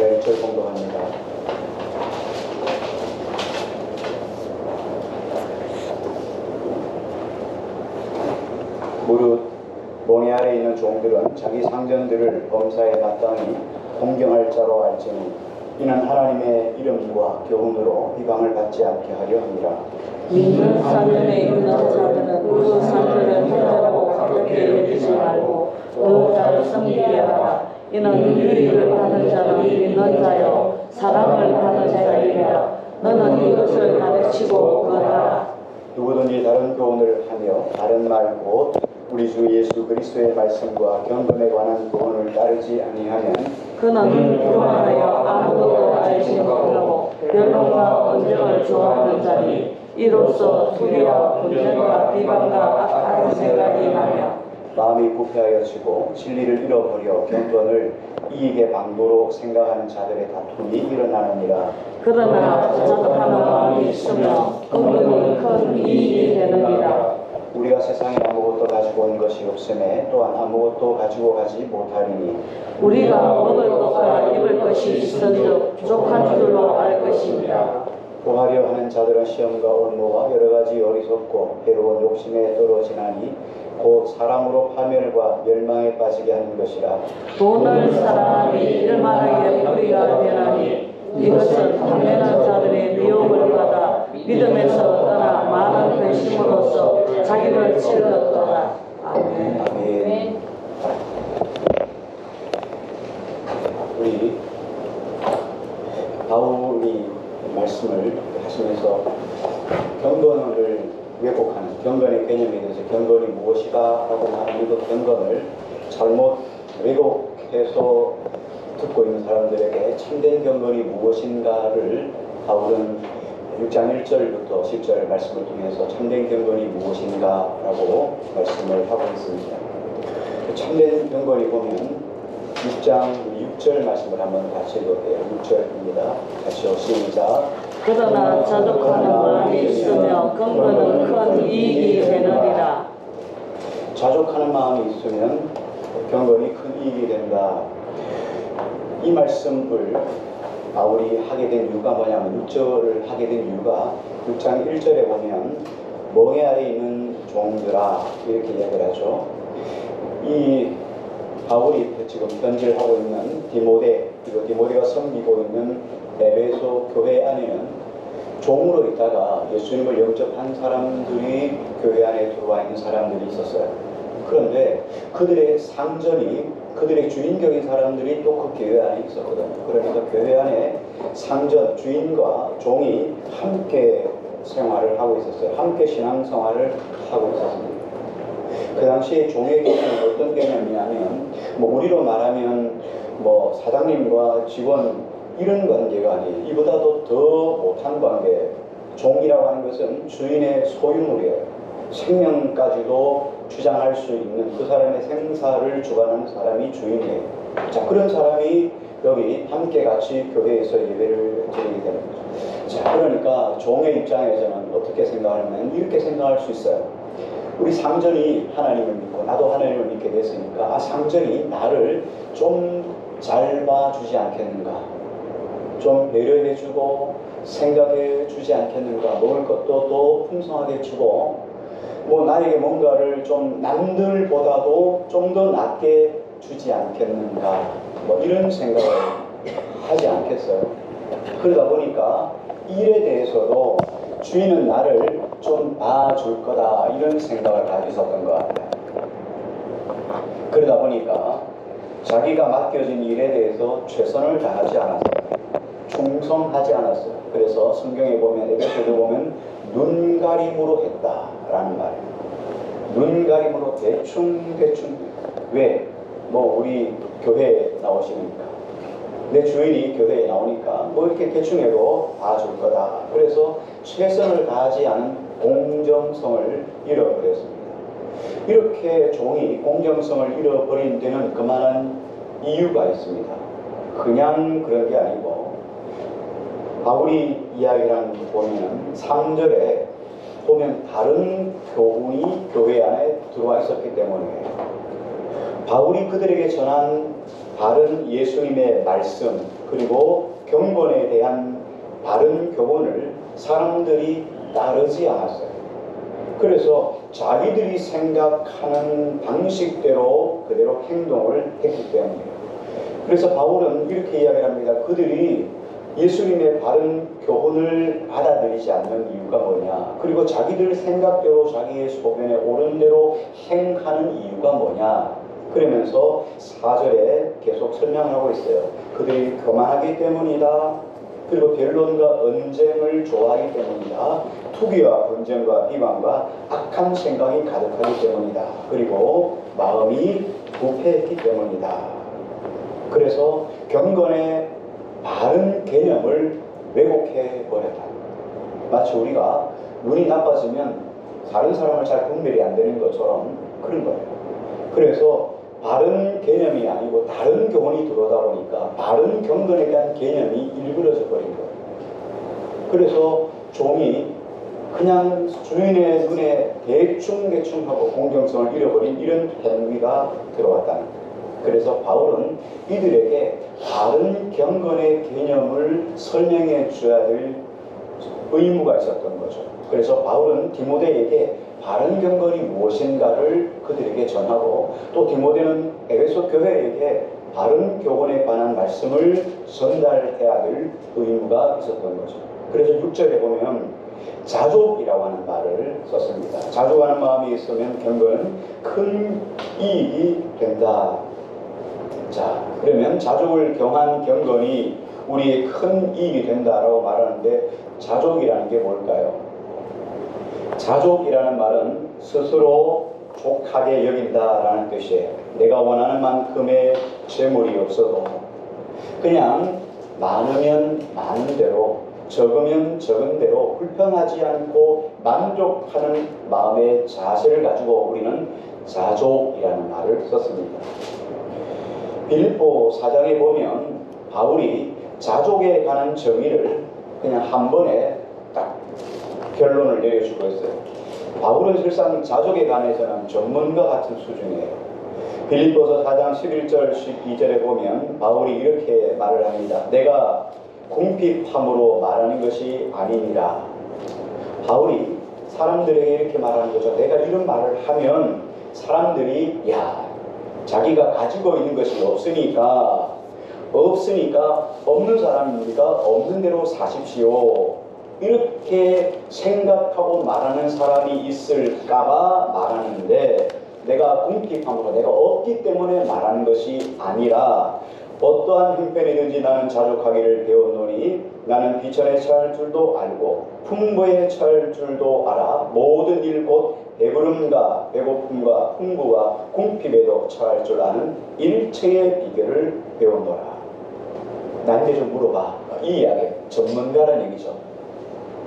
오늘 1절 공독합니다. 무릇 멍에 아래 있는 종들은 자기 상전들을 범사에 마땅히 공경할 자로 알지니 이는 하나님의 이름과 교훈으로 비방을 받지 않게 하려 함이라. 믿는 상전에 있는 자들은 그 상전을 해자라고 가볍게 여기지 말고 의자를 섬기게 하라. 이는 유익을 받는 자는 믿는 자요 사랑을 받는 자이라. 너는 이것을 가르치고 권하라. 누구든지 다른 교훈을 하며 다른 말 곧 우리 주 예수 그리스도의 말씀과 경건에 관한 교훈을 따르지 아니하면 그는 불안하여 아무것도 알지 못하고 변론과 언쟁을 좋아하는 자니 이로써 투기와 분쟁과 비방과 악한 생각이 나며 마음이 부패하여지고 진리를 잃어버려 경건을 이익의 방도로 생각하는 자들의 다툼이 일어나느니라. 그러나 자족하는 마음이 있으며 은근히 큰 이익이 되느니라. 우리가 세상에 아무것도 가지고 온 것이 없음에 또한 아무것도 가지고 가지 못하리니 우리가 먹을 것과 입을 것이 있은즉 부족한 줄로 알 것입니다. 구하려 하는 자들은 시험과 온모와 여러 가지 어리석고 해로운 욕심에 떨어지나니 곧 사람으로 파멸과 멸망에 빠지게 하는 것이라. 돈을 사랑하니 일만하게 뿌리가 되나니 이것은 당연한 자들의 미혹을 받아 믿음에서 떠나 많은 근심으로써 자기를 찔렀더라. 아멘. 아멘. 우리 바울이 말씀을 하시면서 경건을 왜곡하는 경건의 개념에 대해서 경건이 무엇이다 라고 말하는 그 경건을 잘못 왜곡해서 듣고 있는 사람들에게 참된 경건이 무엇인가를 바울은 6장 1절부터 10절 말씀을 통해서 참된 경건이 무엇인가라고 말씀을 하고 있습니다. 참된 경건이 보면 6장 6절 말씀을 한번 같이 읽어볼게요. 6절입니다. 같이요. 시작. 그러나 자족하는 마음이 있으며 경건은 큰 이익이 되느니라. 자족하는 마음이 있으면 경건이 큰 이익이 된다. 이 말씀을 바울이 하게 된 이유가 뭐냐면 6절을 하게 된 이유가 6장 1절에 보면 멍에 아래 있는 종들아 이렇게 이야기를 하죠. 이 바울이 지금 편지를 하고 있는 디모데, 그리고 디모데가 섬기고 있는 에베소 교회 안에는 종으로 있다가 예수님을 영접한 사람들이 교회 안에 들어와 있는 사람들이 있었어요. 그런데 그들의 상전이 그들의 주인격인 사람들이 또 그 교회 안에 있었거든요. 그러니까 교회 안에 상전, 주인과 종이 함께 생활을 하고 있었어요. 함께 신앙생활을 하고 있었습니다. 그 당시에 종의 개념은 어떤 개념이냐면 우리로 말하면 사장님과 직원 이런 관계가 아니에요. 이보다도 더 못한 관계. 종이라고 하는 것은 주인의 소유물이에요. 생명까지도 주장할 수 있는 그 사람의 생사를 주관하는 사람이 주인이에요. 자, 그런 사람이 여기 함께 같이 교회에서 예배를 드리게 되는 거죠. 자, 그러니까 종의 입장에서는 어떻게 생각하냐면 이렇게 생각할 수 있어요. 우리 상전이 하나님을 믿고 나도 하나님을 믿게 됐으니까 상전이 나를 좀 잘 봐주지 않겠는가, 좀 배려해주고 생각해주지 않겠는가, 먹을 것도 더 풍성하게 주고 나에게 뭔가를 좀 남들보다도 좀 더 낫게 주지 않겠는가, 이런 생각을 하지 않겠어요. 그러다 보니까 일에 대해서도 주인은 나를 좀 봐줄 거다 이런 생각을 가지고 있었던 것 같아요. 그러다 보니까 자기가 맡겨진 일에 대해서 최선을 다하지 않았어요. 충성하지 않았어요. 그래서 성경에 보면 에베소서에 보면 눈가림으로 했다라는 말이에요. 눈가림으로 대충 왜? 우리 교회에 나오시니까 내 주인이 교회에 나오니까 이렇게 대충 해도 봐줄 거다. 그래서 최선을 다하지 않은 공정성을 잃어버렸습니다. 이렇게 종이 공정성을 잃어버린 데는 그만한 이유가 있습니다. 그냥 그런 게 아니고 바울이 이야기를 보면 3절에 보면 다른 교훈이 교회 안에 들어와 있었기 때문에 바울이 그들에게 전한 바른 예수님의 말씀 그리고 경건에 대한 바른 교훈을 사람들이 따르지 않았어요. 그래서 자기들이 생각하는 방식대로 그대로 행동을 했기 때문이에요. 그래서 바울은 이렇게 이야기합니다. 그들이 예수님의 바른 교훈을 받아들이지 않는 이유가 뭐냐, 그리고 자기들 생각대로 자기의 소견에 옳은 대로 행하는 이유가 뭐냐, 그러면서 4절에 계속 설명을 하고 있어요. 그들이 교만하기 때문이다. 그리고 변론과 언쟁을 좋아하기 때문이다. 투기와 분쟁과 비방과 악한 생각이 가득하기 때문이다. 그리고 마음이 부패했기 때문이다. 그래서 경건의 바른 개념을 왜곡해 버렸다. 마치 우리가 눈이 나빠지면 다른 사람을 잘 분별이 안 되는 것처럼 그런 거예요. 그래서 바른 개념이 아니고 다른 교훈이 들어오다 보니까 바른 경건에 대한 개념이 일그러져 버린 거예요. 그래서 종이 그냥 주인의 눈에 대충하고 공정성을 잃어버린 이런 행위가 들어왔다는 거예요. 그래서 바울은 이들에게 바른 경건의 개념을 설명해 줘야 될 의무가 있었던 거죠. 그래서 바울은 디모데에게 바른 경건이 무엇인가를 그들에게 전하고, 또 디모데는 에베소 교회에게 바른 교훈에 관한 말씀을 전달해야 될 의무가 있었던 거죠. 그래서 6절에 보면 자족이라고 하는 말을 썼습니다. 자족하는 마음이 있으면 경건은 큰 이익이 된다. 자, 그러면 자족을 경한 경건이 우리의 큰 이익이 된다라고 말하는데, 자족이라는 게 뭘까요? 자족이라는 말은 스스로 족하게 여긴다라는 뜻이에요. 내가 원하는 만큼의 재물이 없어도 그냥 많으면 많은 대로, 적으면 적은 대로 불평하지 않고 만족하는 마음의 자세를 가지고 우리는 자족이라는 말을 썼습니다. 빌립보 4장에 보면 바울이 자족에 관한 정의를 그냥 한 번에 딱 결론을 내려주고 있어요. 바울은 실상 자족에 관해서는 전문가 같은 수준이에요. 빌립보서 4장 11절 12절에 보면 바울이 이렇게 말을 합니다. 내가 궁핍함으로 말하는 것이 아니니라. 바울이 사람들에게 이렇게 말하는 거죠. 내가 이런 말을 하면 사람들이 자기가 가지고 있는 것이 없으니까 없는 사람입니까? 없는 대로 사십시오. 이렇게 생각하고 말하는 사람이 있을까봐 말하는데, 내가 궁핍함으로, 내가 없기 때문에 말하는 것이 아니라 어떠한 형편이든지 나는 자족하기를 배웠노니 나는 비천에 처할 줄도 알고 풍부에 처할 줄도 알아. 모든 일 곧 배부름과 배고픔과 풍부와 궁핍에도 처할 줄 아는 일체의 비결을 배웠노라. 나한테 좀 물어봐. 이 이야기 전문가라는 얘기죠.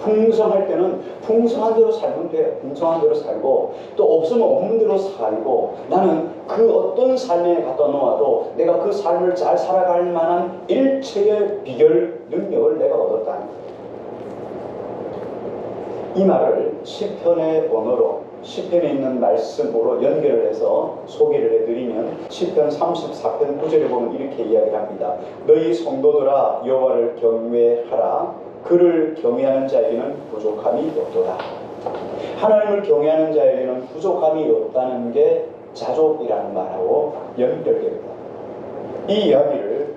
풍성할 때는 풍성한 대로 살면 돼. 풍성한 대로 살고, 또 없으면 없는 대로 살고, 나는 그 어떤 삶에 갖다 놓아도 내가 그 삶을 잘 살아갈 만한 일체의 비결, 능력을 내가 얻었다는 거예요. 이 말을 시편의 언어로, 시편에 있는 말씀으로 연결을 해서 소개를 해드리면, 시편 34편 9절에 보면 이렇게 이야기를 합니다. 너희 성도들아 여호와를 경외하라. 그를 경외하는 자에게는 부족함이 없도다. 하나님을 경외하는 자에게는 부족함이 없다는 게 자족이라는 말하고 연결됩니다. 이 이야기를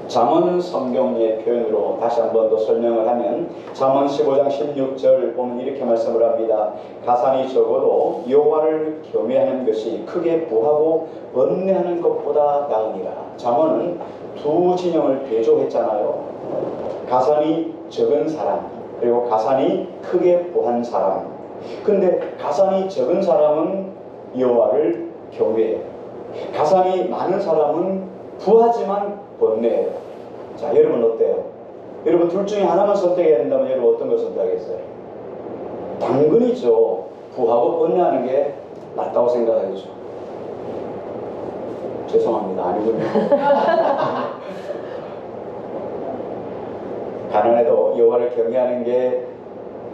잠언 성경의 표현으로 다시 한 번 더 설명을 하면, 잠언 15장 16절 보면 이렇게 말씀을 합니다. 가산이 적어도 여호와를 경외하는 것이 크게 부하고 번뇌하는 것보다 나으니라. 잠언은 두 진영을 대조했잖아요. 가산이 적은 사람, 그리고 가산이 크게 부한 사람. 근데 가산이 적은 사람은 여호와를 경외해요. 가산이 많은 사람은 부하지만 번뇌해요. 자, 여러분 어때요? 여러분 둘 중에 하나만 선택해야 된다면 여러분 어떤 걸 선택하겠어요? 당근이죠. 부하고 번뇌하는 게 낫다고 생각하겠죠. 죄송합니다. 아니군요. 가난해도 여호와를 경외하는 게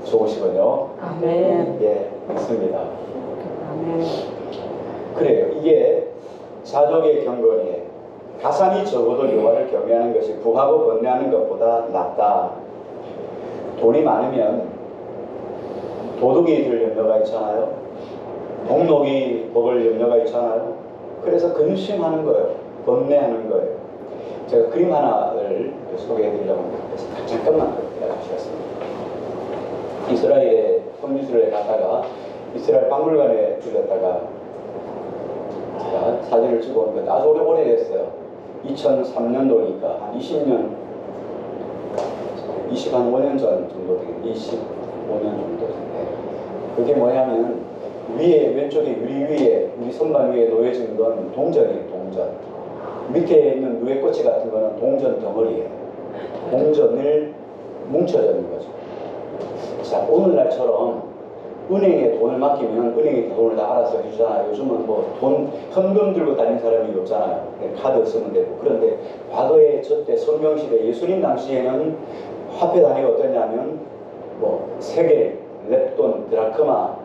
좋으시군요. 아멘. 예, 있습니다. 아멘. 그래요. 이게 자족의 경건이에요. 가산이 적어도 여호와를 경외하는 것이 구하고 번뇌하는 것보다 낫다. 돈이 많으면 도둑이 될 염려가 있잖아요. 동록이 먹을 염려가 있잖아요. 그래서 근심하는 거예요. 번뇌하는 거예요. 제가 그림 하나를 소개해드리려고 합니다. 잠깐만 기다려주시겠습니다. 이스라엘에 성지순례 갔다가 이스라엘 박물관에 들렸다가 제가 사진을 찍어온 거 아주 오래됐어요. 2003년도니까 한 20년, 25년 전 정도 되겠네. 25년 정도 되네. 그게 뭐냐면 위에 왼쪽에 유리 위에 우리 선반 위에 놓여진 건 동전이에요. 동전. 밑에 있는 누에꼬치 같은 거는 동전 덩어리예요. 동전을 뭉쳐져 있는 거죠. 자, 오늘날처럼 은행에 돈을 맡기면 은행이 돈을 다 알아서 해주잖아요. 요즘은 뭐 돈, 현금 들고 다니는 사람이 없잖아요. 카드 쓰면 되고. 그런데 과거에 저때 성경시대 예수님 당시에는 화폐 단위가 어떠냐면 뭐 세겔, 렙돈, 드라크마,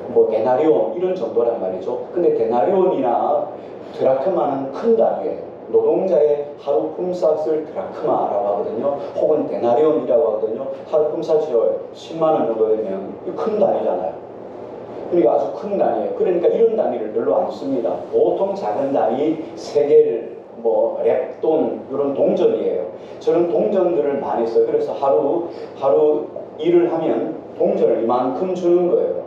뭐 데나리온 이런 정도란 말이죠. 근데 데나리온이나 드라크마는 큰 단위예요. 노동자의 하루 품삯을 드라크마라고 하거든요. 혹은 데나리온이라고 하거든요. 하루 품삯이 10만 원 정도 되면 큰 단위잖아요. 그러니까 아주 큰 단위예요. 그러니까 이런 단위를 별로 안 씁니다. 보통 작은 단위 세겔, 뭐 렙돈 이런 동전이에요. 저는 동전들을 많이 써요. 그래서 하루 일을 하면 동전을 이만큼 주는 거예요.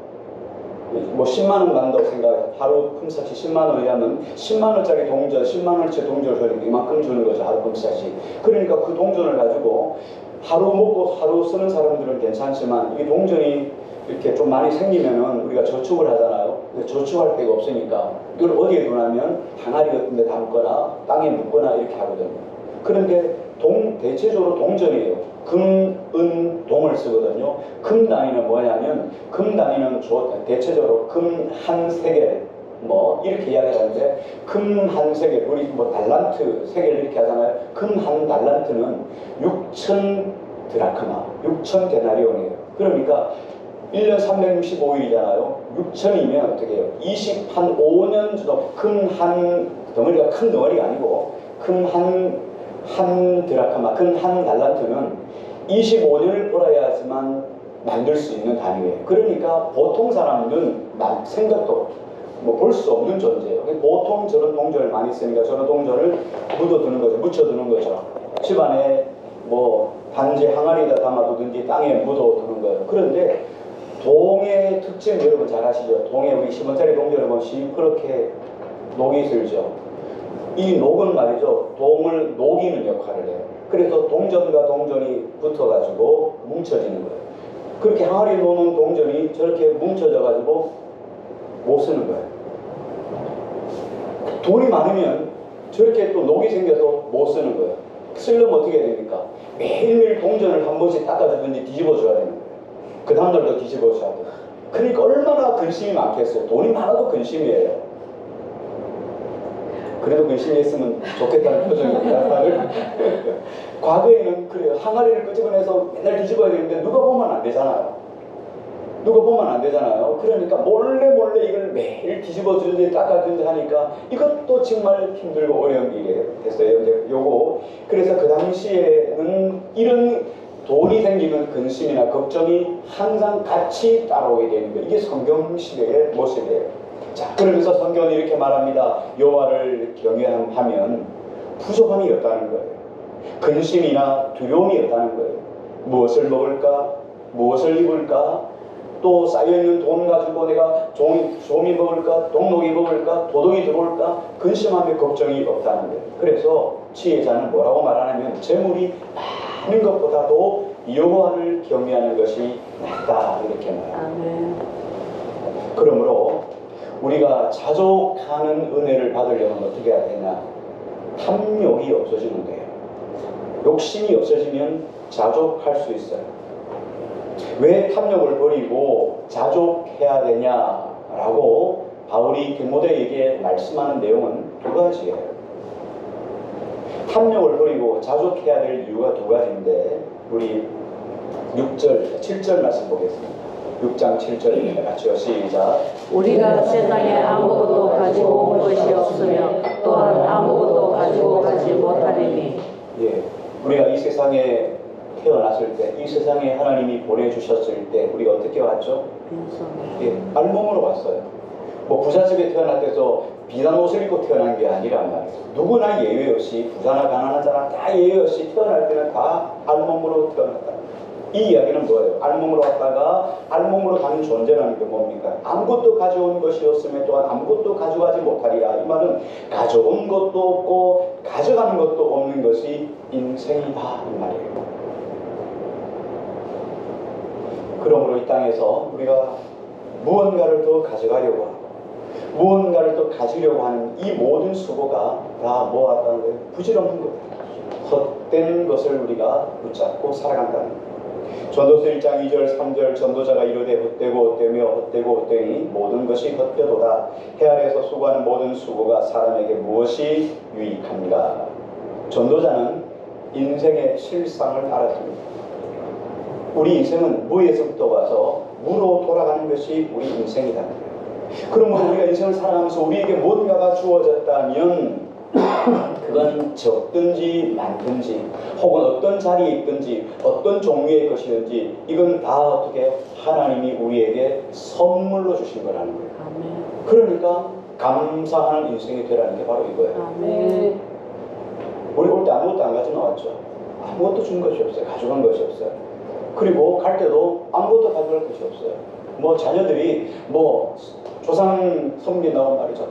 뭐 10만 원 받는다고 생각해요. 하루 품삯이 10만 원이라면 10만 원짜리 동전, 10만 원짜리 동전을 줘야 이만큼 주는 거죠. 하루 품삯이. 그러니까 그 동전을 가지고 하루 먹고 하루 쓰는 사람들은 괜찮지만 이 동전이 이렇게 좀 많이 생기면은 우리가 저축을 하잖아요. 근데 저축할 데가 없으니까 이걸 어디에 두냐면 항아리 같은 데 담거나 땅에 묻거나 이렇게 하거든요. 그런데 대체적으로 동전이에요. 금, 은, 동을 쓰거든요. 금 단위는 뭐냐면 금 단위는 대체적으로 금 한 세겔 뭐 이렇게 이야기하는데 금 한 세겔 우리 뭐 달란트 세겔 이렇게 하잖아요. 금 한 달란트는 6천 드라크마 6천 데나리온이에요. 그러니까 1년 365일이잖아요. 6천이면 어떻게 해요? 5년 정도 금 한 덩어리가 큰 덩어리가 아니고 금 한 드라크마 금 한 달란트는 25년을 벌어야지만 만들 수 있는 단위예요. 그러니까 보통 사람은 생각도 뭐 볼 수 없는 존재예요. 보통 저런 동전을 많이 쓰니까 저런 동전을 묻어두는 거죠. 묻혀두는 거죠. 집안에 뭐 단지 항아리에다 담아두든지 땅에 묻어두는 거예요. 그런데 동의 특징 여러분 잘 아시죠? 동에 우리 10원짜리 동전을 보면 시퍼렇게 녹이 슬죠. 이 녹은 말이죠. 동을 녹이는 역할을 해요. 그래서 동전과 동전이 붙어가지고 뭉쳐지는 거예요. 그렇게 항아리에 놓는 동전이 저렇게 뭉쳐져가지고 못 쓰는 거예요. 돈이 많으면 저렇게 또 녹이 생겨서 못 쓰는 거예요. 쓰려면 어떻게 해야 됩니까? 매일매일 동전을 한 번씩 닦아주든지 뒤집어줘야 되는 거예요. 그 다음날도 뒤집어줘야 돼요. 그러니까 얼마나 근심이 많겠어요. 돈이 많아도 근심이에요. 그래도 근심이 있으면 좋겠다는 표정입니다. 과거에는 그래요. 항아리를 끄집어내서 맨날 뒤집어야 되는데 누가 보면 안 되잖아요. 누가 보면 안 되잖아요. 그러니까 몰래 이걸 매일 뒤집어주든지 닦아주든지 하니까 이것도 정말 힘들고 어려운 일이 됐어요. 요거. 그래서 그 당시에는 이런 돈이 생기면 근심이나 걱정이 항상 같이 따라오게 되는 거예요. 이게 성경 시대의 모습이에요. 자, 그러면서 성경은 이렇게 말합니다. 여호와를 경외하면 부족함이 없다는 거예요. 근심이나 두려움이 없다는 거예요. 무엇을 먹을까? 무엇을 입을까? 또 쌓여있는 돈 가지고 내가 종이 먹을까? 동록이 먹을까? 도둑이 들어올까? 근심하며 걱정이 없다는 거예요. 그래서 지혜자는 뭐라고 말하냐면 재물이 많은 것보다도 여호와를 경외하는 것이 낫다 이렇게 말합니다. 그러므로 우리가 자족하는 은혜를 받으려면 어떻게 해야 되냐? 탐욕이 없어지면 돼요. 욕심이 없어지면 자족할 수 있어요. 왜 탐욕을 버리고 자족해야 되냐라고 바울이 디모데에게 말씀하는 내용은 두 가지예요. 탐욕을 버리고 자족해야 될 이유가 두 가지인데 우리 6절, 7절 말씀 보겠습니다. 6장 7절입니다. 같이요. 시작. 우리가 세상에 아무것도 가지고 온 것이 없으며 또한 아무것도 가지고 되니 예, 우리가 이 세상에 태어났을 때, 이 세상에 하나님이 보내주셨을 때 우리가 어떻게 왔죠? 예, 알몸으로 왔어요. 뭐 부잣집에 태어났대서 비단 옷을 입고 태어난 게 아니란 말이에요. 누구나 예외 없이, 부자나 가난한 사람 다 예외 없이 태어날 때는 다 알몸으로 태어났다. 이 이야기는 뭐예요? 알몸으로 왔다가 알몸으로 가는 존재라는 게 뭡니까? 아무것도 가져온 것이 없으면 또한 아무것도 가져가지 못하리라. 이 말은 가져온 것도 없고 가져가는 것도 없는 것이 인생이다 이 말이에요. 그러므로 이 땅에서 우리가 무언가를 더 가져가려고 하고 무언가를 더 가지려고 하는 이 모든 수고가 다 뭐하다는 거예요? 부질없는 것, 헛된 것을 우리가 붙잡고 살아간다는 거예요. 전도서 1장 2절 3절 전도자가 이르되 헛되고 헛되며 헛되고 헛되니 모든 것이 헛되도다. 해 아래에서 수고하는 모든 수고가 사람에게 무엇이 유익합니까? 전도자는 인생의 실상을 알았습니다. 우리 인생은 무에서부터 와서 무로 돌아가는 것이 우리 인생이다. 그러면 우리가 인생을 살아가면서 우리에게 뭔가가 주어졌다면 그건 적든지 많든지 혹은 어떤 자리에 있든지 어떤 종류의 것이든지 이건 다 어떻게 해요? 하나님이 우리에게 선물로 주신 거라는 거예요. 아멘. 그러니까 감사하는 인생이 되라는 게 바로 이거예요. 아멘. 우리 올 때 아무것도 안 가져 나왔죠. 아무것도 준 것이 없어요. 가져간 것이 없어요. 그리고 갈 때도 아무것도 가져갈 것이 없어요. 뭐 자녀들이 뭐 조상 섬긴다고 말이죠.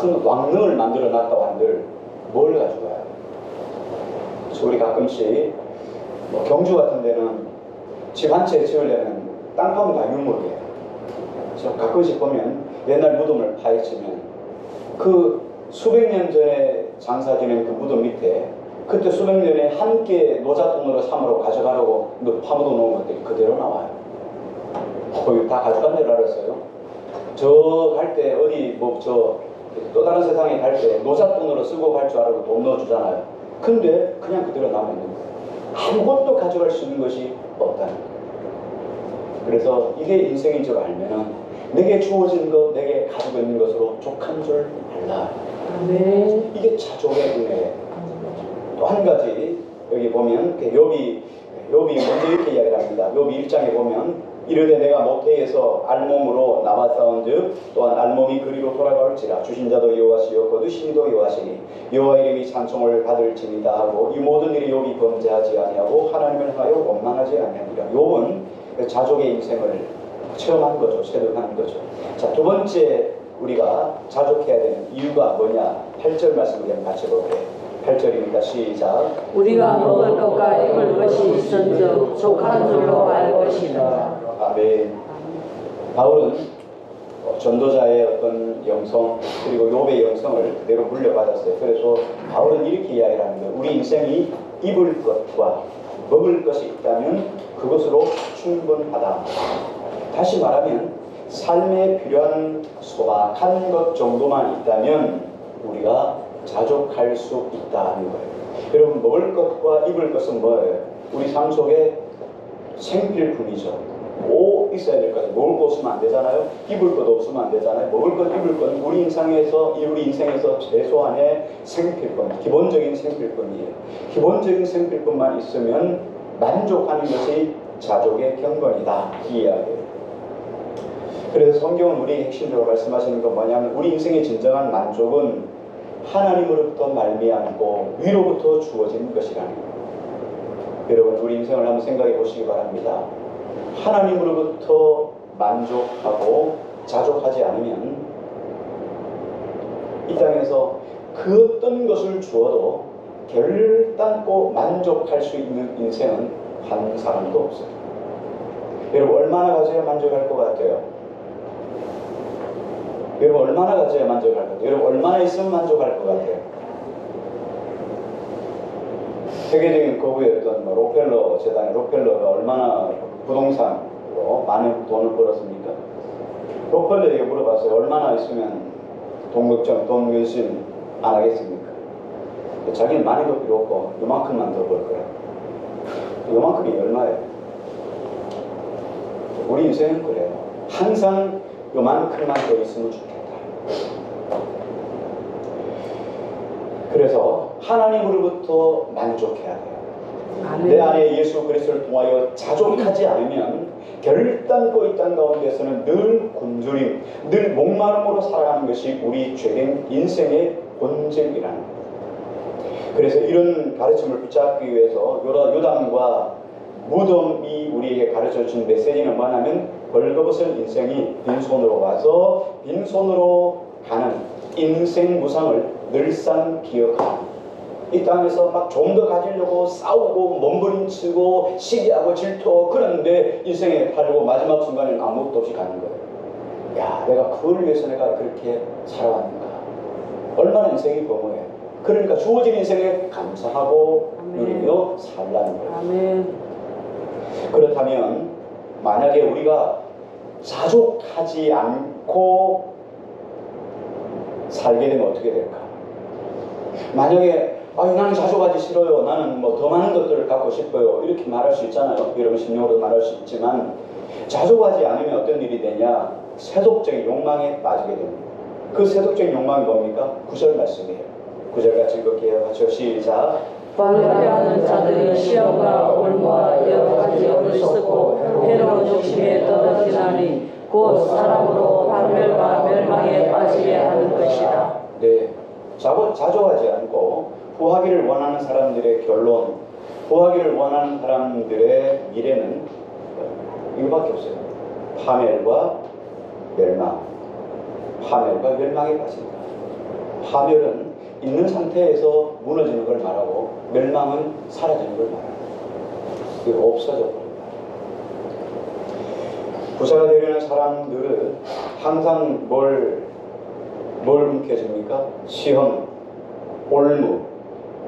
큰 왕릉을 만들어 놨다고 한들 뭘 가져가요? 그래서 우리 가끔씩 뭐 경주 같은 데는 집 한 채 지으려면 땅 파면 다 유물이에요. 그래서 가끔씩 보면 옛날 무덤을 파헤치면 그 수백 년 전에 장사 지낸 그 무덤 밑에 그때 수백 년에 함께 노잣돈으로 삼으러 가져가려고 파묻어 놓은 것들이 그대로 나와요. 이거 다 가져간 줄 알았어요. 저 갈 때 어디 뭐 저 또 다른 세상에 갈 때 노잣돈으로 쓰고 갈 줄 알고 돈 넣어주잖아요. 근데 그냥 그대로 남아 있는 거예요. 아무것도 가져갈 수 있는 것이 없다는 거예요. 그래서 이게 인생인 줄 알면은 내게 주어진 것, 내게 가지고 있는 것으로 족한 줄 알라. 아멘. 이게 자족의 은혜예요. 또 한 가지 여기 보면 욥이 먼저 이렇게 이야기를 합니다. 욥이 1장에 보면 이르되 내가 모태에서 알몸으로 나왔사온즉 또한 알몸이 그리로 돌아갈지라 주신 자도 여호와시요 거두신 이도 여호와시니 여호와 이름이 찬송을 받을지니다 하고 이 모든 일이 욥이 범죄하지 아니하고 하나님을 하여 원망하지 아니하니라. 욥은 자족의 인생을 체험한 거죠. 체득한 거죠. 자, 두 번째 우리가 자족해야 되는 이유가 뭐냐? 8절 말씀 우리 같이 볼게요. 8절입니다. 시작. 우리가 먹을 것과 입을 것이 있은즉 족한 줄로 알 것이다. 아멘. 바울은 전도자의 어떤 영성 그리고 욥의 영성을 그대로 물려받았어요. 그래서 바울은 이렇게 이야기를 합니다. 우리 인생이 입을 것과 먹을 것이 있다면 그것으로 충분하다. 다시 말하면 삶에 필요한 소박한 것 정도만 있다면 우리가 자족할 수 있다는 거예요. 여러분, 먹을 것과 입을 것은 뭐예요? 우리 삶 속에 생필품이죠. 꼭 있어야 될 것 같아요. 먹을 거 없으면 안 되잖아요. 입을 것도 없으면 안 되잖아요. 먹을 것, 입을 것 우리 인생에서 최소한의 생필품, 기본적인 생필품이에요. 기본적인 생필품만 있으면 만족하는 것이 자족의 경건이다. 이 이야기예요. 그래서 성경은 우리 핵심적으로 말씀하시는 건 뭐냐면 우리 인생의 진정한 만족은 하나님으로부터 말미암고 위로부터 주어지는 것이라는 거예요. 여러분, 우리 인생을 한번 생각해 보시기 바랍니다. 하나님으로부터 만족하고 자족하지 않으면 이 땅에서 그 어떤 것을 주어도 결단코 만족할 수 있는 인생은 한 사람도 없어요. 여러분, 얼마나 가져야 만족할 것 같아요? 여러분, 얼마나 가져야 만족할 것 같아요? 여러분, 얼마나 있으면 만족할 것 같아요? 세계적인 거부였던 록펠러 재단의 록펠러가 얼마나 부동산으로 많은 돈을 벌었습니까? 록펠러에게 물어봤어요. 얼마나 있으면 돈 걱정, 돈 변신 안 하겠습니까? 자기는 많이도 필요 없고 요만큼만 더 벌 거야. 요만큼이 얼마예요? 우리 인생은 그래요. 항상 요만큼만 더 있으면 좋겠다. 그래서 하나님으로부터 만족해야 돼요. 아멘. 내 안에 예수 그리스도를 통하여 자족하지 않으면 결단코 이 땅 가운데서는 늘 굶주림, 늘 목마름으로 살아가는 것이 우리 죄된 인생의 본질이라는 거예요. 그래서 이런 가르침을 붙잡기 위해서 요담과 무덤이 우리에게 가르쳐준 메시지는 뭐냐면 벌거벗은 인생이 빈손으로 와서 빈손으로 가는 인생 무상을 늘상 기억하는, 이 땅에서 막 좀 더 가지려고 싸우고 몸부림치고 시기하고 질투하고 그런데 인생에 팔리고 마지막 순간에는 아무것도 없이 가는 거예요. 야, 내가 그걸 위해서 내가 그렇게 살아왔는가. 얼마나 인생이 고무해. 그러니까 주어진 인생에 감사하고 누리며 살라는 거예요. 아멘. 그렇다면 만약에 우리가 자족하지 않고 살게 되면 어떻게 될까? 만약에 나는 자족하기 싫어요. 나는 뭐 더 많은 것들을 갖고 싶어요. 이렇게 말할 수 있잖아요. 여러분 심령으로 말할 수 있지만 자족하지 않으면 어떤 일이 되냐? 세속적인 욕망에 빠지게 됩니다. 그 세속적인 욕망이 뭡니까? 9절 말씀이에요. 9절 같이 읽을게요. 같이 시작. 관리하는 자들이 시험과 올무와 여러 가지 어리석고 해로운 욕심에 떨어지나니 곧 사람으로 판별과 멸망에 빠지게 하는 것이다. 네, 자족하지 않고 구하기를 원하는 사람들의 결론, 구하기를 원하는 사람들의 미래는 이거밖에 없어요. 파멸과 멸망. 파멸과 멸망에 빠집니다. 파멸은 있는 상태에서 무너지는 걸 말하고 멸망은 사라지는 걸 말합니다. 이게 없어져 버립니다. 부자가 되려는 사람들은 항상 뭘 움켜쥡니까? 시험, 올무,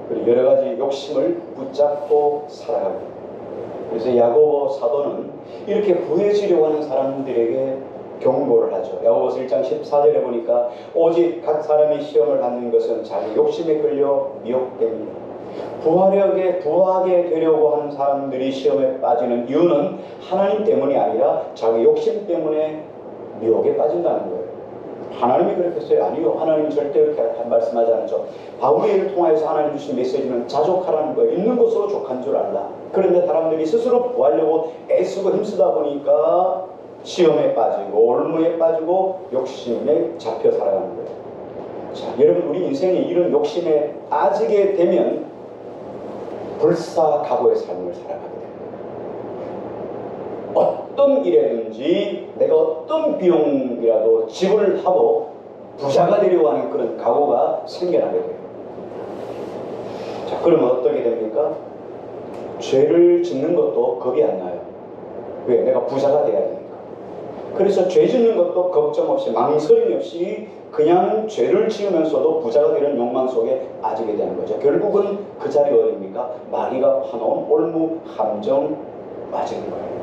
그리고 여러 가지 욕심을 붙잡고 살아갑니다. 그래서 야고보 사도는 이렇게 구해지려고 하는 사람들에게 경고를 하죠. 야고보서 1장 14절에 보니까 오직 각 사람이 시험을 받는 것은 자기 욕심에 끌려 미혹됩니다. 부하게 되려고 하는 사람들이 시험에 빠지는 이유는 하나님 때문이 아니라 자기 욕심 때문에 미혹에 빠진다는 거예요. 하나님이 그렇게 했어요? 아니요. 하나님이 절대 그렇게 말씀하지 않죠. 바울의 일을 통해서 하나님 주신 메시지는 자족하라는 거예요. 있는 것으로 족한 줄 알라. 그런데 사람들이 스스로 구하려고 애쓰고 힘쓰다 보니까 시험에 빠지고 올무에 빠지고 욕심에 잡혀 살아가는 거예요. 자, 여러분 우리 인생에 이런 욕심에 빠지게 되면 불사각오의 삶을 살아가게 됩니다. 어떤 일에든지 내가 어떤 비용이라도 지불하고 부자가 되려고 하는 그런 각오가 생겨나게 돼요. 자, 그러면 어떻게 됩니까? 죄를 짓는 것도 겁이 안 나요. 왜? 내가 부자가 돼야 되니까. 그래서 죄 짓는 것도 걱정 없이 망설임 없이 그냥 죄를 지으면서도 부자가 되는 욕망 속에 빠지게 되는 거죠. 결국은 그 자리 어디입니까? 마귀가 파놓은 올무 함정 빠지는 거예요.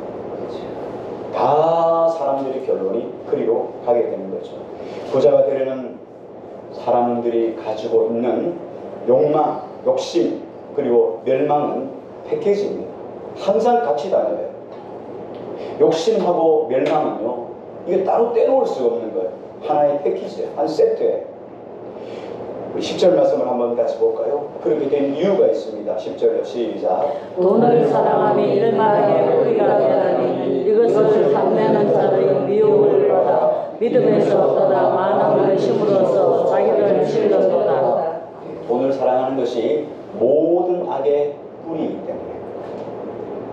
다 사람들의 결론이 그리로 가게 되는 거죠. 부자가 되려는 사람들이 가지고 있는 욕망, 욕심, 그리고 멸망은 패키지입니다. 항상 같이 다녀요. 욕심하고 멸망은요, 이게 따로 떼놓을 수가 없는 거예요. 하나의 패키지예요. 한 세트예요. 우리 10절 말씀을 한번 같이 볼까요? 그렇게 된 이유가 있습니다. 10절요. 시작. 돈을 사랑함이 일만하게 우리가 되나니 이것을 탐내는 자의 미혹을 받아 믿음에서 떠나 많은 것임으로써 자기를 실렸도다. 돈을 사랑하는 것이 모든 악의 뿌리이기 때문에.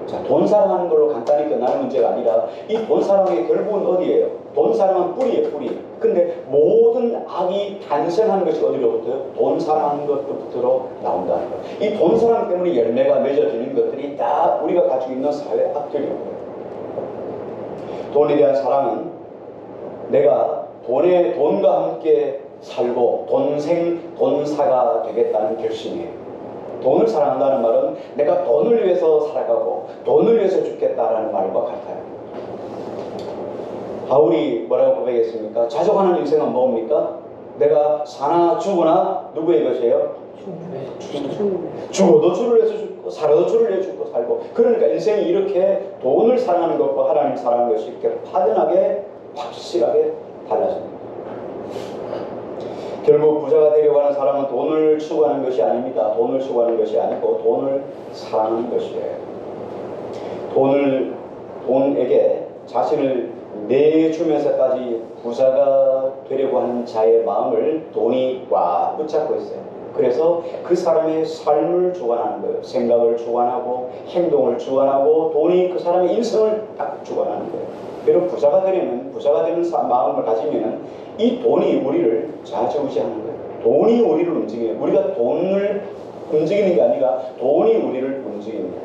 자, 돈 사랑하는 걸로 간단히 끝나는 문제가 아니라 이 돈 사랑의 결국은 어디예요? 돈 사랑은 뿌리예요, 뿌리. 근데 모든 악이 탄생하는 것이 어디로부터요? 돈 사랑하는 것부터 나온다는 거예요. 이 돈 사랑 때문에 열매가 맺어지는 것들이 다 우리가 가지고 있는 사회 악들이에요. 돈에 대한 사랑은 내가 돈과 함께 살고 돈사가 되겠다는 결심이에요. 돈을 사랑한다는 말은 내가 돈을 위해서 살아가고 돈을 위해서 죽겠다라는 말과 같아요. 바울이 뭐라고 고백했습니까? 자족하는 인생은 뭡니까? 내가 사나 죽으나 누구의 것이에요? 죽어도 주를 위해서 죽고 살아도 주를 위해서 죽고 살고. 그러니까 인생이 이렇게 돈을 사랑하는 것과 하나님 사랑하는 것이 이렇게 확연하게 확실하게 달라집니다. 결국 부자가 되려고 하는 사람은 돈을 추구하는 것이 아닙니다. 돈을 추구하는 것이 아니고 돈을 사랑하는 것이에요. 돈에게 자신을 내주면서까지 부자가 되려고 하는 자의 마음을 돈이 꽉 붙잡고 있어요. 그래서 그 사람의 삶을 주관하는 거예요. 생각을 주관하고 행동을 주관하고 돈이 그 사람의 인생을 딱 주관하는 거예요. 여러분, 부자가 되는 마음을 가지면 이 돈이 우리를 좌지우지하는 거예요. 돈이 우리를 움직여요. 우리가 돈을 움직이는 게 아니라 돈이 우리를 움직입니다.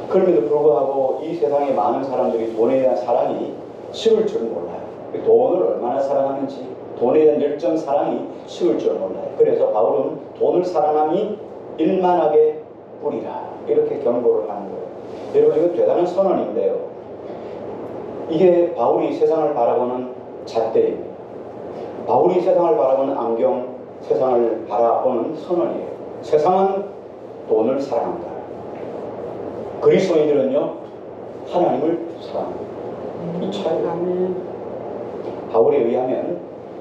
그럼에도 불구하고 이 세상에 많은 사람들이 돈에 대한 사랑이 식을 줄 몰라요. 돈을 얼마나 사랑하는지, 돈에 대한 열정 사랑이 식을 줄 몰라요. 그래서 바울은 돈을 사랑함이 일만하게 뿌리라, 이렇게 경고를 하는 거예요. 여러분, 이거 대단한 선언인데요. 이게 바울이 세상을 바라보는 잣대입니다. 바울이 세상을 바라보는 안경, 세상을 바라보는 선언이에요. 세상은 돈을 사랑한다. 그리스도인들은요, 하나님을 사랑합니다. 이 차이예요. 바울에 의하면,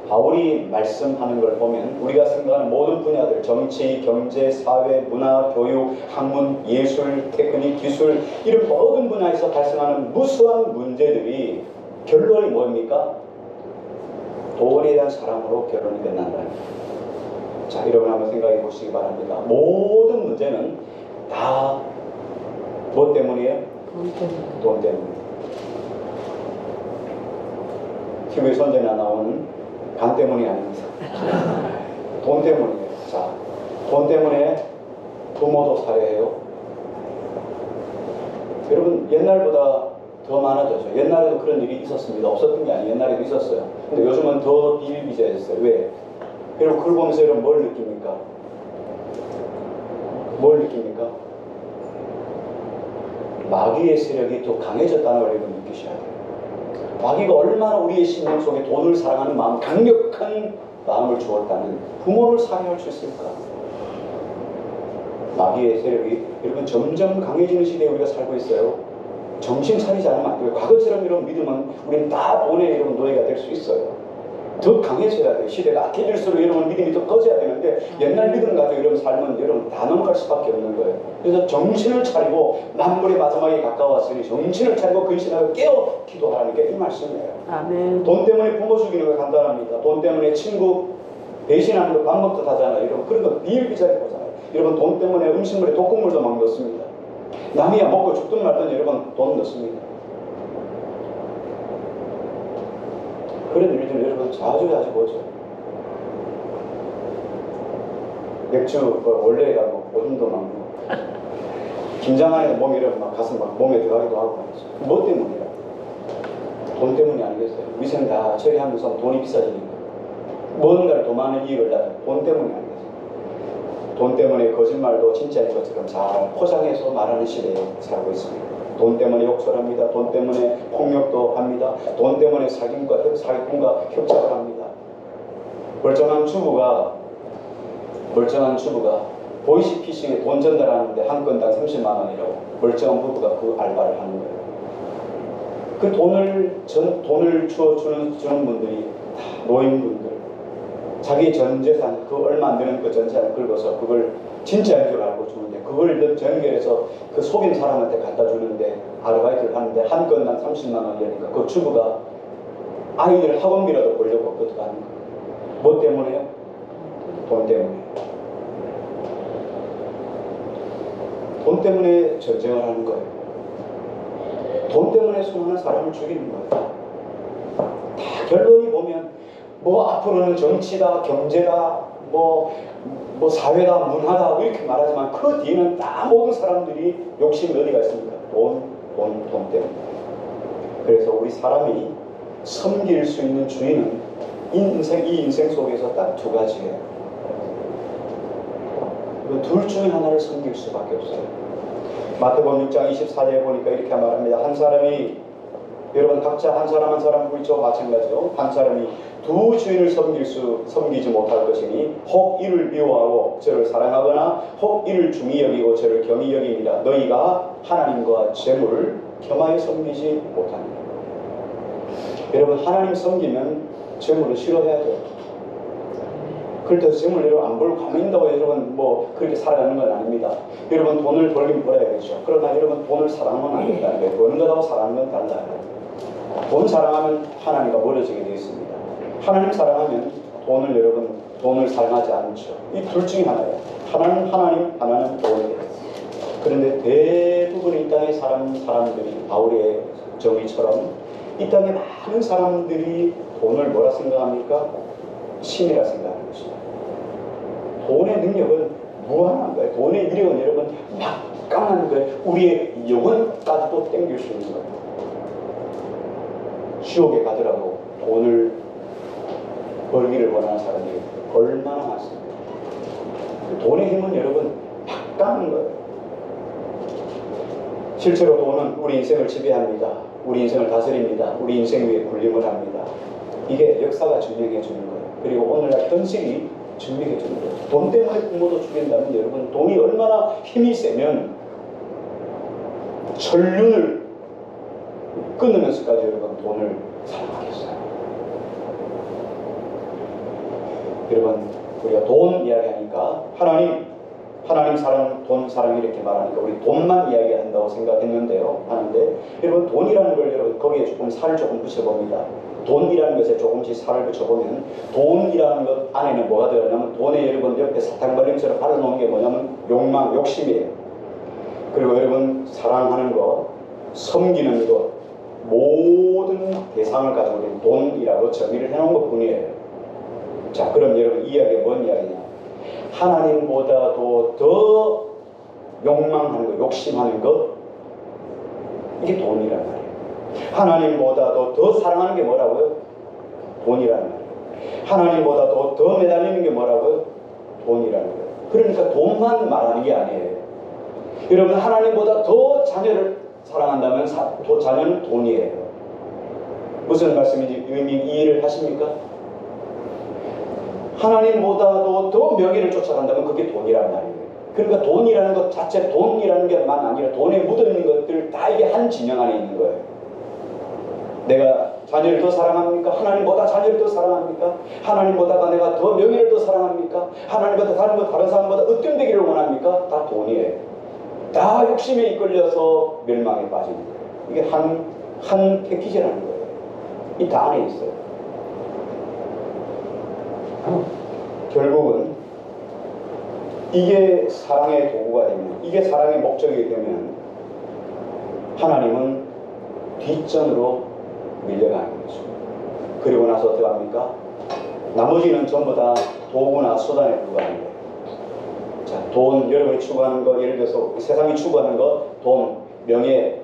바울이 말씀하는 걸 보면 우리가 생각하는 모든 분야들, 정치, 경제, 사회, 문화, 교육, 학문, 예술, 테크닉, 기술, 이런 모든 분야에서 발생하는 무수한 문제들이 결론이 뭡니까? 돈에 대한 사랑으로 결론이 끝난다는 거예요. 자, 여러분 한번 생각해 보시기 바랍니다. 모든 문제는 다 뭐 때문이에요? 돈 때문에. TV에 선전에 나오는 간 때문이 아닙니다. 돈 때문이에요. 자, 돈 때문에 부모도 살해해요. 여러분, 옛날보다 더 많아졌죠. 옛날에도 그런 일이 있었습니다. 없었던 게 아니에요. 옛날에도 있었어요. 근데 요즘은 더 비일비재했어요. 왜? 여러분, 그걸 보면서 여러분 뭘 느낍니까? 뭘 느낍니까? 마귀의 세력이 더 강해졌다는 걸 여러분 느끼셔야 돼요. 마귀가 얼마나 우리의 심령 속에 돈을 사랑하는 마음, 강력한 마음을 주었다면 부모를 살해할 수 있을까? 마귀의 세력이 여러분 점점 강해지는 시대에 우리가 살고 있어요. 정신 차리지 않으면 안 돼요. 과거처럼 이런 믿으면 우리는 다 돈의 이런 노예가 될 수 있어요. 더 강해져야 돼요. 시대가 악해질수록 여러분 믿음이 더 커져야 되는데 옛날 믿음 가지고 이런 삶은 여러분 다 넘어갈 수밖에 없는 거예요. 그래서 정신을 차리고 만물의 마지막에 가까웠으니 정신을 차리고 근신하고 깨어 기도하라는 게 이 말씀이에요. 아멘. 돈 때문에 부모 죽이는 거 간단합니다. 돈 때문에 친구 배신하는 거 밥 먹듯 하잖아요. 여러분 그런 거 비일비재하게 보잖아요. 여러분 돈 때문에 음식물에 독극물도 막 넣습니다. 남이야 먹고 죽든 말든 여러분 돈 넣습니다. 그런 일들 여러분 자주 보죠. 맥주 원래가 뭐 오줌도 많고 김장하는 몸이 이런 막 가슴 막 몸에 들어가기도 하고 말이죠. 뭐 때문이야? 돈 때문이 아니겠어요? 위생 다 처리하면서 돈이 비싸지니까 뭔가를 더 많은 이익을 낳아요. 돈 때문이 아니겠어요? 돈 때문에 거짓말도 진짜인 것처럼 잘 포장해서 말하는 시대에 살고 있습니다. 돈 때문에 욕설합니다. 돈 때문에 폭력도 합니다. 돈 때문에 사기꾼과 협착을 합니다. 멀쩡한 주부가 보이시피싱에 돈 전달하는데 한 건당 30만 원이라고 멀쩡한 부부가 그 알바를 하는 거예요. 그 돈을 주는 분들이 다 노인분들, 자기 전 재산, 그 얼마 안 되는 그 전 재산을 긁어서 그걸 진짜인 줄 알고 주는데 그걸 전결해서 그 속인 사람한테 갖다 주는데 아르바이트를 하는데 한 건당 30만 원이니까 그 주부가 아이들 학원비라도 벌려고 그것도 하는 거예요. 뭐 때문에요? 돈 때문에. 돈 때문에 전쟁을 하는 거예요. 돈 때문에 수많은 사람을 죽이는 거예요. 다 결론이 보면 뭐 앞으로는 정치다, 경제다, 뭐 사회다, 문화다 이렇게 말하지만 그 뒤에는 다 모든 사람들이 욕심이 어디가 있습니까? 돈 때문에. 그래서 우리 사람이 섬길 수 있는 주인은 이 인생 속에서 딱 두 가지예요. 둘 중에 하나를 섬길 수밖에 없어요. 마태복음 6장 24절에 보니까 이렇게 말합니다. 한 사람이 여러분 각자 한 사람 그렇죠? 마찬가지죠. 한 사람이 두 주인을 섬기지 못할 것이니 혹 이를 미워하고 저를 사랑하거나 혹 이를 중히 여기고 저를 경히 여깁니다. 너희가 하나님과 재물을 겸하여 섬기지 못합니다. 여러분 하나님 섬기면 재물을 싫어해야 돼요. 그렇다고 지금을 여러분 안 벌고 가만히 있다고 여러분 뭐 그렇게 살아가는 건 아닙니다. 여러분 돈을 벌긴 벌어야겠죠. 그러나 여러분 돈을 사랑하면 안 된다는 거예요. 버는 것하고 사랑하는 건 달라요. 돈 사랑하면 하나님과 멀어지게 되어 있습니다. 하나님 사랑하면 돈을 사랑하지 않죠. 이 둘 중에 하나예요. 하나는 하나님, 하나는 돈이에요. 그런데 대부분 이 땅의 사람들이 바울의 정의처럼 이 땅에 많은 사람들이 돈을 뭐라 생각합니까? 신이라 생각하는 것입니다. 돈의 능력은 무한한 거예요. 돈의 위력은 여러분 막강한 거예요. 우리의 영혼까지도 땡길 수 있는 거예요. 지옥에 가더라도 돈을 벌기를 원하는 사람이 얼마나 많습니다. 돈의 힘은 여러분 막강한 거예요. 실제로 돈은 우리 인생을 지배합니다. 우리 인생을 다스립니다. 우리 인생 위에 군림을 합니다. 이게 역사가 증명해 주는 거예요. 그리고 오늘날 현실이 증명해 주는 거예요. 돈 때문에 부모도 죽인다면 여러분 돈이 얼마나 힘이 세면 전륜을 끊으면서까지 여러분 돈을 사랑하겠어요. 여러분 우리가 돈 이야기하니까 하나님 사랑, 돈 사랑 이렇게 말하니까 우리 돈만 이야기한다고 생각했는데요. 하는데 여러분 돈이라는 걸 여러분 거기에 조금 살을 조금 붙여봅니다. 돈이라는 것에 조금씩 살을 붙여보면 돈이라는 것 안에는 뭐가 들어가냐면 돈에 여러분 옆에 사탕발림처럼 발라놓은 게 뭐냐면 욕망, 욕심이에요. 그리고 여러분 사랑하는 것, 섬기는 것, 모든 대상을 가지고 있는 돈이라고 정의를 해놓은 것 뿐이에요. 자, 그럼 여러분 이 이야기가 뭔 이야기냐? 하나님보다도 더 욕망하는 것, 욕심하는 것, 이게 돈이란 말이에요. 하나님보다도 더 사랑하는 게 뭐라고요? 돈이란 말이에요. 하나님보다도 더 매달리는 게 뭐라고요? 돈이라는 거예요. 그러니까 돈만 말하는 게 아니에요. 여러분 하나님보다 더 자녀를 사랑한다면 자녀는 돈이에요. 무슨 말씀인지 이해를 하십니까? 하나님보다도 더 명예를 쫓아간다면 그게 돈이란 말이에요. 그러니까 돈이라는 것 자체 돈이라는 게만 아니라 돈에 묻어있는 것들 다 이게 한 진영 안에 있는 거예요. 내가 자녀를 더 사랑합니까? 하나님보다 자녀를 더 사랑합니까? 하나님보다가 내가 더 명예를 더 사랑합니까? 하나님보다 다른 사람보다 으뜸되기를 원합니까? 다 돈이에요. 다 욕심에 이끌려서 멸망에 빠지는 거예요. 이게 한 패키지라는 거예요. 이 다 안에 있어요. 결국은 이게 사랑의 도구가 되면, 이게 사랑의 목적이 되면 하나님은 뒷전으로 밀려가는 거죠. 그리고 나서 어떻게 합니까? 나머지는 전부 다 도구나 수단에 불과한 거예요. 자, 돈, 여러분이 추구하는 거, 예를 들어서 세상이 추구하는 거, 돈, 명예,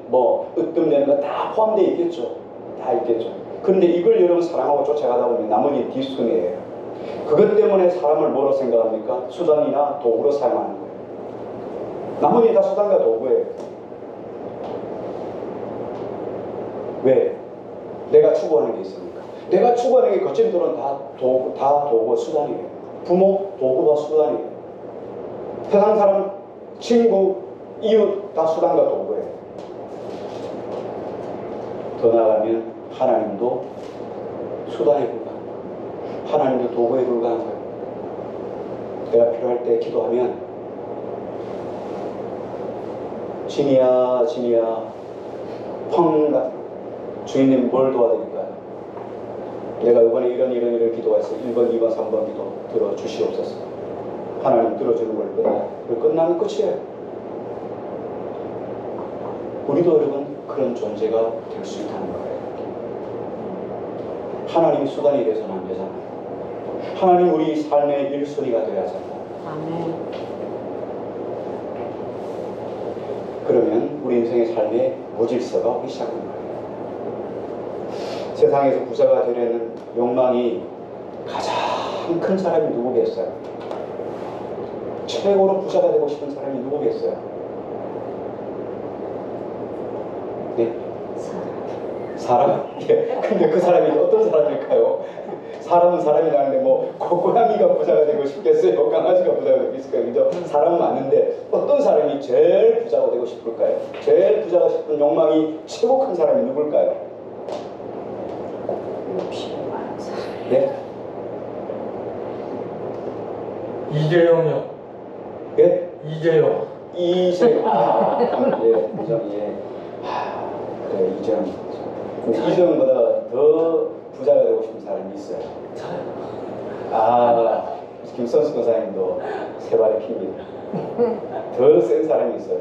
으뜸되는 거 다 포함되어 있겠죠. 다 있겠죠. 그런데 이걸 여러분 사랑하고 쫓아가다 보면 나머지 뒷순이에요. 그것 때문에 사람을 뭐로 생각합니까? 수단이나 도구로 사용하는 거예요. 나머지 다 수단과 도구예요. 왜? 내가 추구하는 게 있습니까? 내가 추구하는 게 거침돌은 다 도구, 수단이에요. 부모, 도구가 수단이에요. 세상 사람, 친구, 이웃 다 수단과 도구예요. 더 나아가면 하나님도 수단에 불과한 거예요. 하나님도 도구에 불과한 거예요. 내가 필요할 때 기도하면 진이야 펑 주인님 뭘 도와드릴까요? 내가 이번에 이런 기도가 있어요. 1번, 2번, 3번 기도 들어주시옵소서. 하나님 들어주는 걸 끝나면 끝이에요. 우리도 여러분 그런 존재가 될 수 있다는 거예요. 하나님이 수단이 돼서는 안 되잖아요. 하나님 우리 삶의 1순위가 되어야 하잖아요. 아멘. 그러면 우리 인생의 삶에 무질서가 오기 시작합니다. 세상에서 부자가 되려는 욕망이 가장 큰 사람이 누구겠어요? 최고로 부자가 되고 싶은 사람이 누구겠어요? 네? 사람? 예. 근데 그 사람이 어떤 사람일까요? 사람은 사람이라는데 고양이가 부자가 되고 싶겠어요? 강아지가 부자가 되고 싶을까요? 그죠? 사람은 맞는데 어떤 사람이 제일 부자가 되고 싶을까요? 제일 부자가 싶은 욕망이 최고 큰 사람이 누굴까요? 욕심이 많은 사람. 네? 이재영이요. 예? 이재영. 이재용. 예, 그죠? 예. 그래, 이재용. 근데 이재용보다 더 부자가 되고 싶은 사람이 있어요. 김선수 권사님도 세 발의 피입니다. 더 센 사람이 있어요.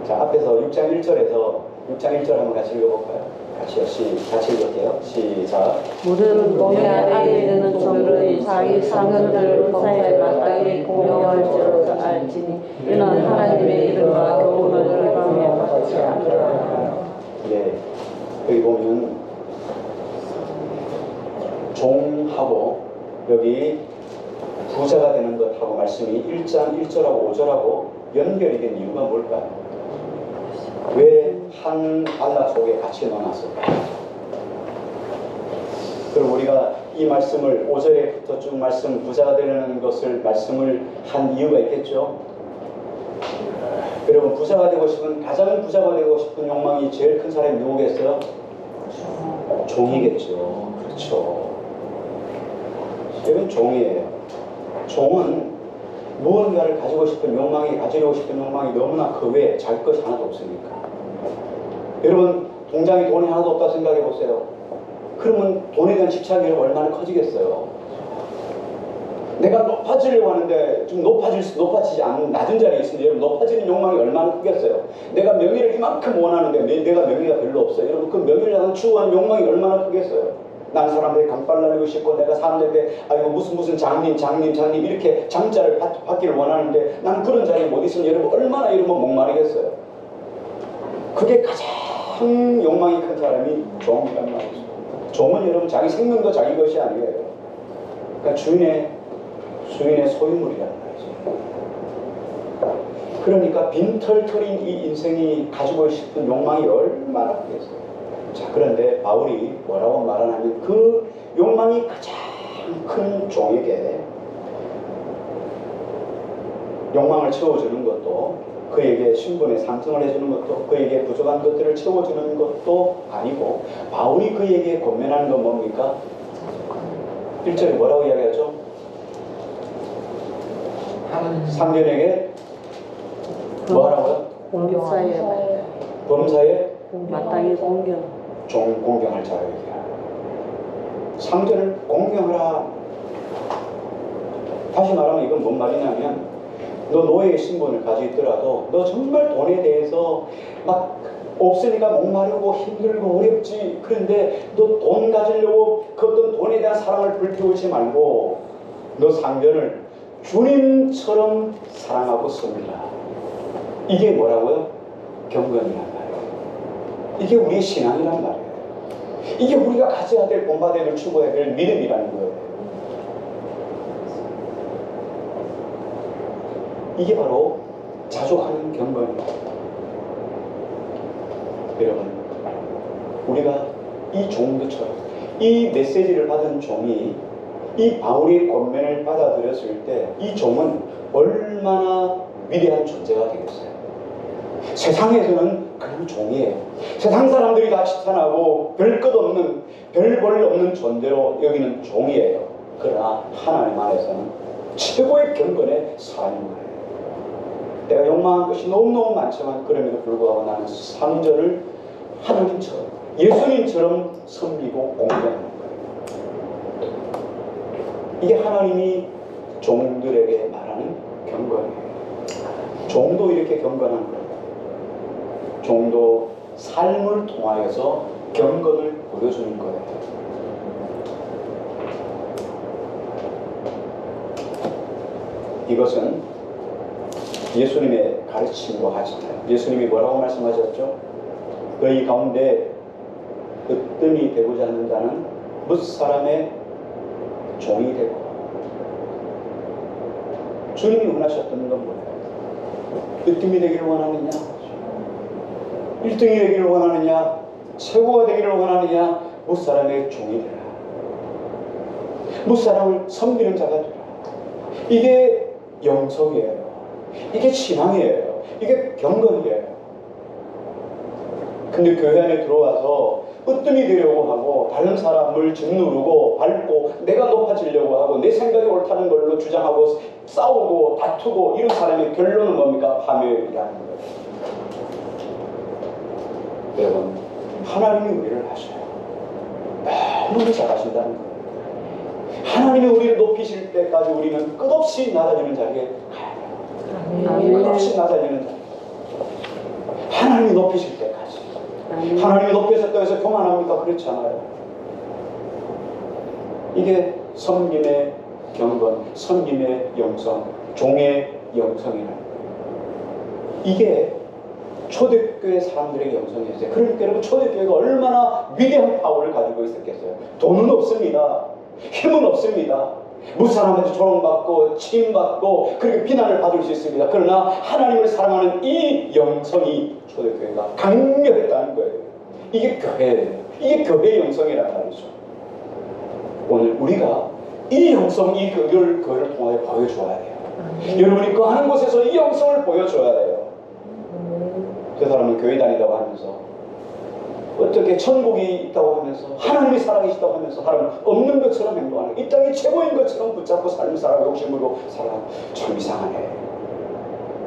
자, 앞에서 6장 1절에서 6장 1절 한번 같이 읽어볼까요? 같이 읽을게요. 시작. 무릇 몸에 안에 있는 종들이 자기 상현들 사이에 마땅히 공경할 줄을 알지니 이는 하나님의 이름과 교훈을 일방에 받지 않으라. 예, 여기 보면 종하고 여기 부자가 되는 것하고 말씀이 1장 1절하고 5절하고 연결이 된 이유가 뭘까요? 왜 한 단락 속에 같이 넣어놨을까요? 그럼 우리가 이 말씀을 5절에부터 쭉 말씀 부자가 되는 것을 말씀을 한 이유가 있겠죠? 여러분, 부자가 되고 싶은, 가장 부자가 되고 싶은 욕망이 제일 큰 사람이 누구겠어요? 종이겠죠. 그렇죠. 이건 종이에요. 종은 무언가를 가지고 싶은 욕망이, 가지고 싶은 욕망이 너무나 그 외에 자기 것이 하나도 없으니까. 여러분, 통장에 돈이 하나도 없다 생각해 보세요. 그러면 돈에 대한 집착이 얼마나 커지겠어요. 내가 높아지려고 하는데 좀 높아지지 않는 낮은 자리에 있으니 여러분, 높아지는 욕망이 얼마나 크겠어요. 내가 명예를 이만큼 원하는데 내가 명예가 별로 없어요. 여러분, 그 명예를 향한 추구하는 욕망이 얼마나 크겠어요. 난 사람들이 강빨 날리고 싶고, 내가 사람들한테 아이고 무슨 장님 이렇게 장자를 받기를 원하는데 난 그런 자리에 못 있으면 여러분 얼마나 이러면 목마르겠어요. 그게 가장 욕망이 큰 사람이 종이란 말이죠. 종은 여러분 자기 생명도 자기 것이 아니에요. 그러니까 주인의 소유물이란 말이죠. 그러니까 빈털터린 이 인생이 가지고 싶은 욕망이 얼마나 크겠어요. 자, 그런데 바울이 뭐라고 말하냐면 그 욕망이 가장 큰 종에게 욕망을 채워주는 것도, 그에게 신분의 상승을 해주는 것도, 그에게 부족한 것들을 채워주는 것도 아니고, 바울이 그에게 권면하는 건 뭡니까? 1절에 뭐라고 이야기하죠? 상전에게 뭐하라고요? 범사에 마땅히 공경. 공경할 자에게 상전을 공경하라. 다시 말하면 이건 뭔 말이냐면, 너 노예의 신분을 가지고 있더라도 너 정말 돈에 대해서 막 없으니까 목마르고 힘들고 어렵지. 그런데 너 돈 가지려고 그 어떤 돈에 대한 사랑을 불태우지 말고 너 상전을 주님처럼 사랑하고 섬기라. 이게 뭐라고요? 경건이란 말이에요. 이게 우리의 신앙이란 말이에요. 이게 우리가 가져야 될, 본받아야 될, 추구해야 될 믿음이라는 거예요. 이게 바로 자족하는 경건이에요. 여러분, 우리가 이 종들처럼 이 메시지를 받은 종이 이 바울의 권면을 받아들였을 때 이 종은 얼마나 위대한 존재가 되겠어요. 세상에서는 그냥 종이에요. 세상 사람들이 다 치탄하고 별 것 없는, 별 볼 없는 존재로 여기는 종이에요. 그러나 하나님 안에서는 최고의 경건의 사람인 거예요. 내가 욕망한 것이 너무너무 많지만 그럼에도 불구하고 나는 상전을 하나님처럼, 예수님처럼 섬기고 공경하는 거예요. 이게 하나님이 종들에게 말하는 경건이에요. 종도 이렇게 경건한 거예요. 종도 삶을 통하여서 경건을 보여주는 거예요. 이것은 예수님의 가르침과 같잖아요. 예수님이 뭐라고 말씀하셨죠? 너희 가운데 으뜸이 되고자 하는 자는 뭇사람의 종이 되고. 주님이 원하셨던 건 뭐예요? 으뜸이 되기를 원하느냐? 1등이 되기를 원하느냐? 최고가 되기를 원하느냐? 뭇사람의 종이 되라. 뭇사람을 섬기는 자가 되라. 이게 영성이에요. 이게 신앙이에요. 이게 경건이에요. 근데 교회 안에 들어와서 으뜸이 되려고 하고 다른 사람을 짓누르고 밟고 내가 높아지려고 하고 내 생각이 옳다는 걸로 주장하고 싸우고 다투고 이런 사람의 결론은 뭡니까? 파멸이라는 거예요. 여러분, 하나님이 우리를 하셔요. 너무 잘하신다는 거예요. 하나님이 우리를 높이실 때까지 우리는 끝없이 낮아지는 자리에 가야 돼요. 끝없이 낮아지는 자리. 하나님이 높이실 때까지. 하나님이 높이셨다고 해서 교만합니까? 그렇지 않아요. 이게 섬김의 경건, 섬김의 영성, 종의 영성이라는 거예요. 이게 초대교회 사람들의 영성이었어요. 그러니까 여러분, 초대교회가 얼마나 위대한 파워를 가지고 있었겠어요. 돈은 없습니다. 힘은 없습니다. 무사람한테 조롱받고 침받고 그렇게 비난을 받을 수 있습니다. 그러나 하나님을 사랑하는 이 영성이 초대교회가 강력했다는 거예요. 이게 교회예요. 이게 교회의 영성이란 말이죠. 오늘 우리가 이 영성, 이 교회를 통하여 보여줘야 돼요. 여러분이 거하는 곳에서 이 영성을 보여줘야 돼요. 그 사람은 교회 다니다고 하면서 어떻게 천국이 있다고 하면서 하나님이 살아계시다고 하면서 하나님 없는 것처럼 행동하는, 이 땅이 최고인 것처럼 붙잡고 삶을 살아가고 욕심으로 살아가고 참 이상하네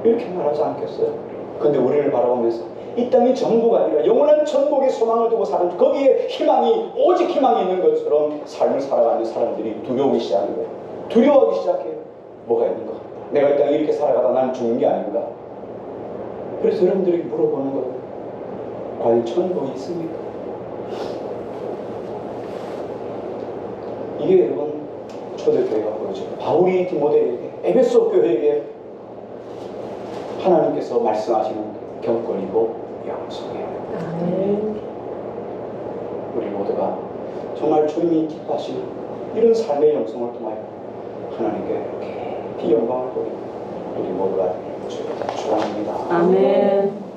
이렇게 말하지 않겠어요? 근데 우리를 바라보면서 이 땅이 전부가 아니라 영원한 천국의 소망을 두고 사는, 거기에 희망이, 오직 희망이 있는 것처럼 삶을 살아가는 사람들이 두려우기 시작하는 거예요. 두려워하기 시작해요. 뭐가 있는 것 같다. 내가 이 땅에 이렇게 살아가다 나는 죽는 게 아닌가. 그래서 여러분들이 물어보는 거예요. 과연 천국이 있습니까? 이게 여러분 초대교회가 보여줘요. 바울이 디모데에게, 에베소 교회에게 하나님께서 말씀하시는 경건이고 영성이에요. 우리 모두가 정말 주님이 기뻐하시는 이런 삶의 영성을 통하여 하나님께 깊이 영광을 돌리는 우리 모두가 주옵니다. 아멘.